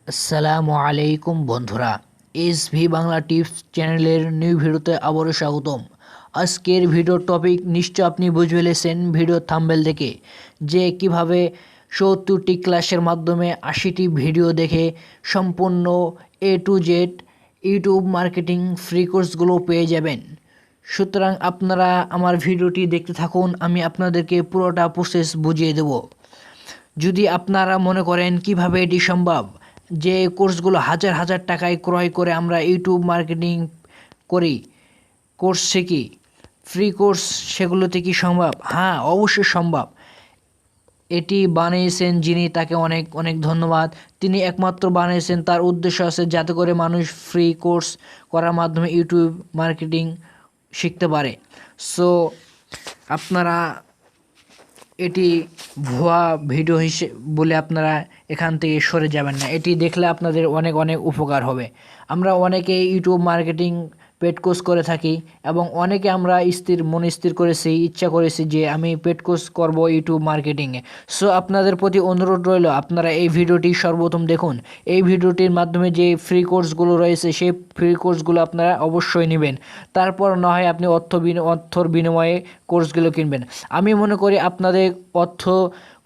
আসসালামু আলাইকুম বন্ধুরা, এসভি বাংলা টিপস চ্যানেলের নিউ ভিডিওতে আবারও স্বাগতম। আজকের ভিডিওর টপিক নিশ্চয় আপনি বুঝে ফেলেছেন ভিডিও থাম্বনেল দেখে, যে কিভাবে ৭০টি ক্লাসের মাধ্যমে ৮০টি ভিডিও দেখে সম্পূর্ণ A to Z YouTube marketing free কোর্সগুলো পেয়ে যাবেন। সুতরাং আপনারা আমার ভিডিওটি দেখতে থাকুন, আমি আপনাদেরকে পুরোটা প্রসেস বুঝিয়ে দেব। যদি আপনারা মনে করেন কিভাবে এটি সম্ভব, যে কোর্সগুলো হাজার হাজার টাকায় ক্রয় করে আমরা ইউটিউব মার্কেটিং করি, কোর্স শিখি, ফ্রি কোর্স, সেগুলোতে কি সম্ভব? হ্যাঁ, অবশ্যই সম্ভব। এটি বানিয়েছেন যিনি, তাকে অনেক অনেক ধন্যবাদ। তিনি একমাত্র বানিয়েছেন, তার উদ্দেশ্য আছে যাতে করে মানুষ ফ্রি কোর্স করার মাধ্যমে ইউটিউব মার্কেটিং শিখতে পারে। সো আপনারা এটি ভুয়া ভিডিও বলে আপনারা এখান থেকে সরে যাবেন না। এটি দেখলে আপনাদের অনেক অনেক উপকার হবে। আমরা অনেকে ইউটিউব মার্কেটিং পেড কোর্স করে থাকি এবং অনেকে আমরা মনে স্থির করেছি, ইচ্ছা করেছি যে আমি পেড কোর্স করব ইউটিউব মার্কেটিংয়ে। সো আপনাদের প্রতি অনুরোধ রইল, আপনারা এই ভিডিওটি সর্বপ্রথম দেখুন। এই ভিডিওটির মাধ্যমে যে ফ্রি কোর্সগুলো রয়েছে সেই ফ্রি কোর্সগুলো আপনারা অবশ্যই নেবেন। তারপর না হয় আপনি অর্থর বিনিময়ে কোর্সগুলো কিনবেন। আমি মনে করি আপনাদের অর্থ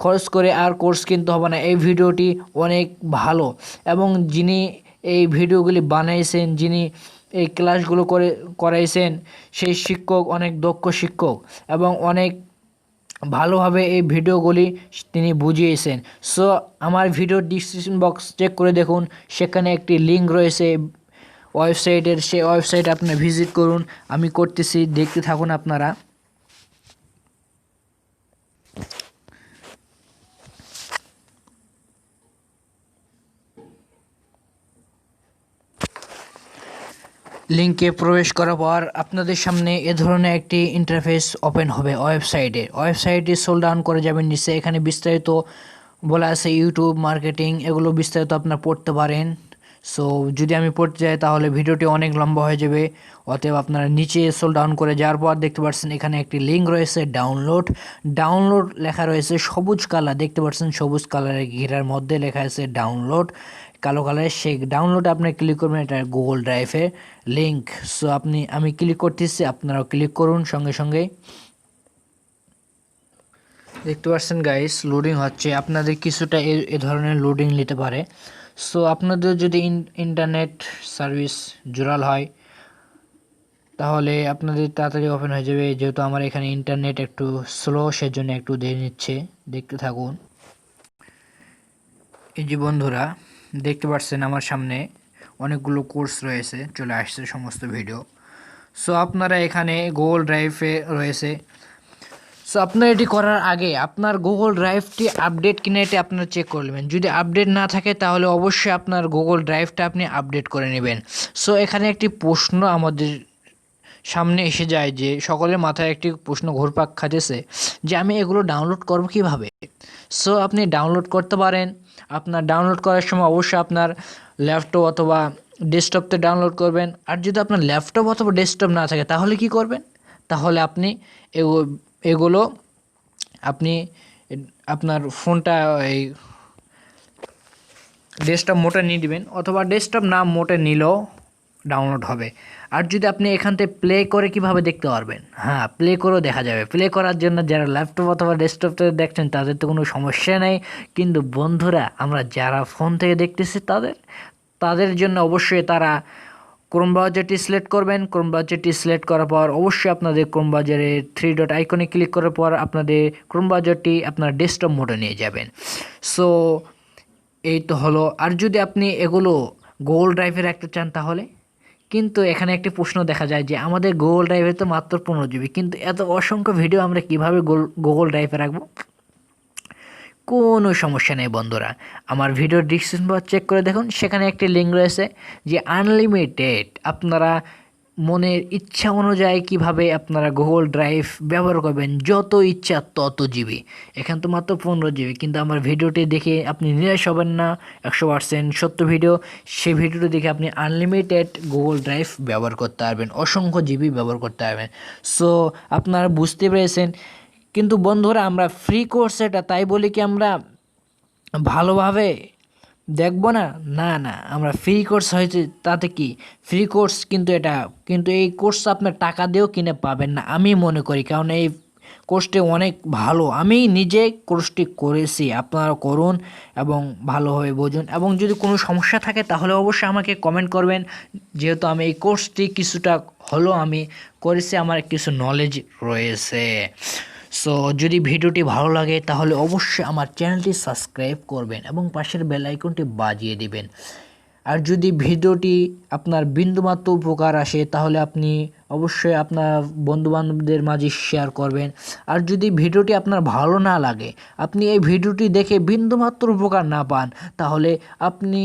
খরচ করে আর কোর্স কিনতে হবে না। এই ভিডিওটি অনেক ভালো এবং যিনি এই ভিডিওগুলি বানিয়েছেন, যিনি এই ক্লাসগুলো করাইছেন, সেই শিক্ষক অনেক দক্ষ শিক্ষক এবং অনেক ভালোভাবে এই ভিডিওগুলি তিনি বুঝিয়েছেন। সো আমার ভিডিও ডিসক্রিপশন বক্স চেক করে দেখুন, সেখানে একটি লিঙ্ক রয়েছে ওয়েবসাইটের, সেই ওয়েবসাইটে আপনি ভিজিট করুন। আমি করতেছি, দেখতে থাকুন আপনারা। লিঙ্কে প্রবেশ করার পর আপনাদের সামনে এ ধরনের একটি ইন্টারফেস ওপেন হবে। ওয়েবসাইটে স্ক্রল ডাউন করে যাবেন নিচে, এখানে বিস্তারিত বলা আছে ইউটিউব মার্কেটিং, এগুলো বিস্তারিত আপনারা পড়তে পারেন। সো যদি আমি পড়তে যাই তাহলে ভিডিওটি অনেক লম্বা হয়ে যাবে, অতএব আপনারা নিচে স্ক্রল ডাউন করে যাওয়ার পর দেখতে পাচ্ছেন এখানে একটি লিঙ্ক রয়েছে, ডাউনলোড লেখা রয়েছে সবুজ কালার, দেখতে পাচ্ছেন সবুজ কালারের ঘেরার মধ্যে লেখা আছে ডাউনলোড, কালো কালারের। সেই ডাউনলোড আপনি ক্লিক করবেন, এটা গুগল ড্রাইভের লিঙ্ক। সো আমি ক্লিক করতেছি, আপনারাও ক্লিক করুন সঙ্গে সঙ্গে। দেখতে পাচ্ছেন গাইস, লোডিং হচ্ছে, আপনাদের কিছুটা এ ধরনের লোডিং নিতে পারে। সো আপনাদের যদি ইন্টারনেট সার্ভিস জোরাল হয় তাহলে আপনাদের তাড়াতাড়ি ওপেন হয়ে যাবে। যেহেতু আমার এখানে ইন্টারনেট একটু স্লো, সেজন্য একটু দেরি নিচ্ছে, দেখতে থাকুন। এই যে বন্ধুরা দেখতে পাচ্ছেন আমার সামনে অনেকগুলো কোর্স রয়েছে, চলে আসছে সমস্ত ভিডিও। সো আপনারা এখানে গুগল ড্রাইভে রয়েছে। সো আপনার এটি করার আগে আপনার গুগল ড্রাইভটি আপডেট কিনা এটি আপনারা চেক করে নেবেন। যদি আপডেট না থাকে তাহলে অবশ্যই আপনার গুগল ড্রাইভটা আপনি আপডেট করে নেবেন। সো এখানে একটি প্রশ্ন আমাদের সামনে এসে যায়, যে সকলের মাথায় একটি প্রশ্ন ঘুরপাক খাচ্ছে যে আমি এগুলো ডাউনলোড করব কিভাবে। সো আপনি ডাউনলোড করতে পারেন। আপনার ডাউনলোড করার সময় অবশ্যই আপনার ল্যাপটপ অথবা ডেস্কটপতে ডাউনলোড করবেন। আর যদি আপনার ল্যাপটপ অথবা ডেস্কটপ না থাকে তাহলে কি করবেন? তাহলে আপনি এগুলো আপনি আপনার ফোনটা এই ডেস্কটপ মোটে নিয়ে নেবেন, অথবা ডেস্কটপ না মোটে নিলেও ডাউনলোড হবে। আর যদি আপনি এখান থেকে প্লে করে কিভাবে দেখতে পারবেন? হ্যাঁ, প্লে করেও দেখা যাবে। প্লে করার জন্য যারা ল্যাপটপ অথবা ডেস্কটপে দেখছেন তাদের তো কোনো সমস্যা নেই, কিন্তু বন্ধুরা আমরা যারা ফোন থেকে দেখতেছি তাদের জন্য অবশ্যই তারা ক্রোম ব্রাউজারটি সিলেক্ট করবেন। ক্রোম ব্রাউজারটি সিলেক্ট করার পর অবশ্যই আপনাদের ক্রোম ব্রাউজারে 3 ডট আইকনে ক্লিক করার পর আপনাদের ক্রোম ব্রাউজারটি আপনার ডেস্কটপ মোডে নিয়ে যাবেন। সো এই তো হলো। আর যদি আপনি এগুলো গুগল ড্রাইভে রাখতে চান তাহলে কিন্তু এখানে একটি প্রশ্ন দেখা যায় যে আমাদের গুগল ড্রাইভে তো মাত্র 15 GB, কিন্তু এত অসংখ্য ভিডিও আমরা কিভাবে গুগল ড্রাইভে রাখবো? কোনো সমস্যা নেই বন্ধুরা, আমার ভিডিও ডিসক্রিপশন বক্স চেক করে দেখুন, সেখানে একটি লিঙ্ক রয়েছে যে আনলিমিটেড, আপনারা মনের ইচ্ছা অনুযায়ী কিভাবে আপনারা গুগল ড্রাইভ ব্যবহার করবেন, যত ইচ্ছা তত জিবি। এখানে তো মাত্র 15 GB, কিন্তু আমার ভিডিওটি দেখে আপনি নিরাশ হবেন না। 100% সত্য ভিডিও, সেই ভিডিওটি দেখে আপনি আনলিমিটেড গুগল ড্রাইভ ব্যবহার করতে পারবেন, অসংখ্য জিবি ব্যবহার করতে পারবেন। সো আপনারা বুঝতে পেরেছেন। কিন্তু বন্ধুরা আমরা ফ্রি কোর্স, এটা তাই বলি কি আমরা ভালোভাবে দেখবো না, না না, আমরা ফ্রি কোর্স হয়েছে তাতে কি, ফ্রি কোর্স কিন্তু এটা, কিন্তু এই কোর্স আপনার টাকা দিয়েও কিনে পাবেন না আমি মনে করি, কারণ এই কোর্সটি অনেক ভালো, আমি নিজে কোর্সটি করেছি, আপনারা করুন এবং ভালোভাবে বুঝুন, এবং যদি কোনো সমস্যা থাকে তাহলে অবশ্যই আমাকে কমেন্ট করবেন, যেহেতু আমি এই কোর্সটি কিছুটা হলো আমি করেছি, আমার কিছু নলেজ রয়েছে। সো যদি ভিডিওটি ভালো লাগে তাহলে অবশ্যই আমার চ্যানেলটি সাবস্ক্রাইব করবেন এবং পাশের বেল আইকনটি বাজিয়ে দিবেন। আর যদি ভিডিওটি আপনার বিন্দুমাত্র উপকার আসে তাহলে আপনি অবশ্যই আপনার বন্ধুবান্ধবদের মাঝে শেয়ার করবেন। আর যদি ভিডিওটি আপনার ভালো না লাগে, আপনি এই ভিডিওটি দেখে বিন্দুমাত্র উপকার না পান, তাহলে আপনি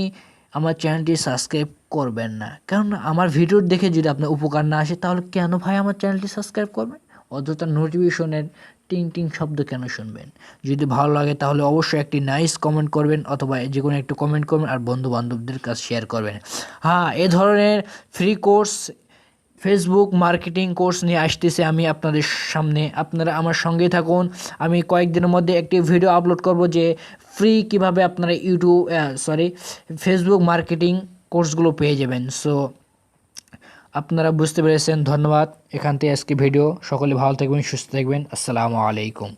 আমার চ্যানেলটি সাবস্ক্রাইব করবেন না, কারণ আমার ভিডিও দেখে যদি আপনার উপকার না আসে তাহলে কেন ভাই আমার চ্যানেলটি সাবস্ক্রাইব করবেন, অযথা নোটিফিকেশনের টিং টিং শব্দ কেন শুনবেন। যদি ভালো লাগে তাহলে অবশ্যই একটি নাইস কমেন্ট করবেন, অথবা যে কোনো একটু কমেন্ট করবেন আর বন্ধু বান্ধবদের কাছে শেয়ার করবেন। হ্যাঁ, এ ধরনের free course, Facebook marketing course নিয়ে আসতেছে আমি আপনাদের সামনে, আপনারা আমার সঙ্গেই থাকুন। আমি কয়েকদিনের মধ্যে একটি ভিডিও আপলোড করব যে ফ্রি কিভাবে আপনারা ফেসবুক মার্কেটিং কোর্সগুলো পেয়ে যাবেন। সো আপনারা বুঝতে পেরেছেন, ধন্যবাদ। এখান থেকে আজকে ভিডিও, সকলে ভালো থাকবেন, সুস্থ থাকবেন, আসসালামু আলাইকুম।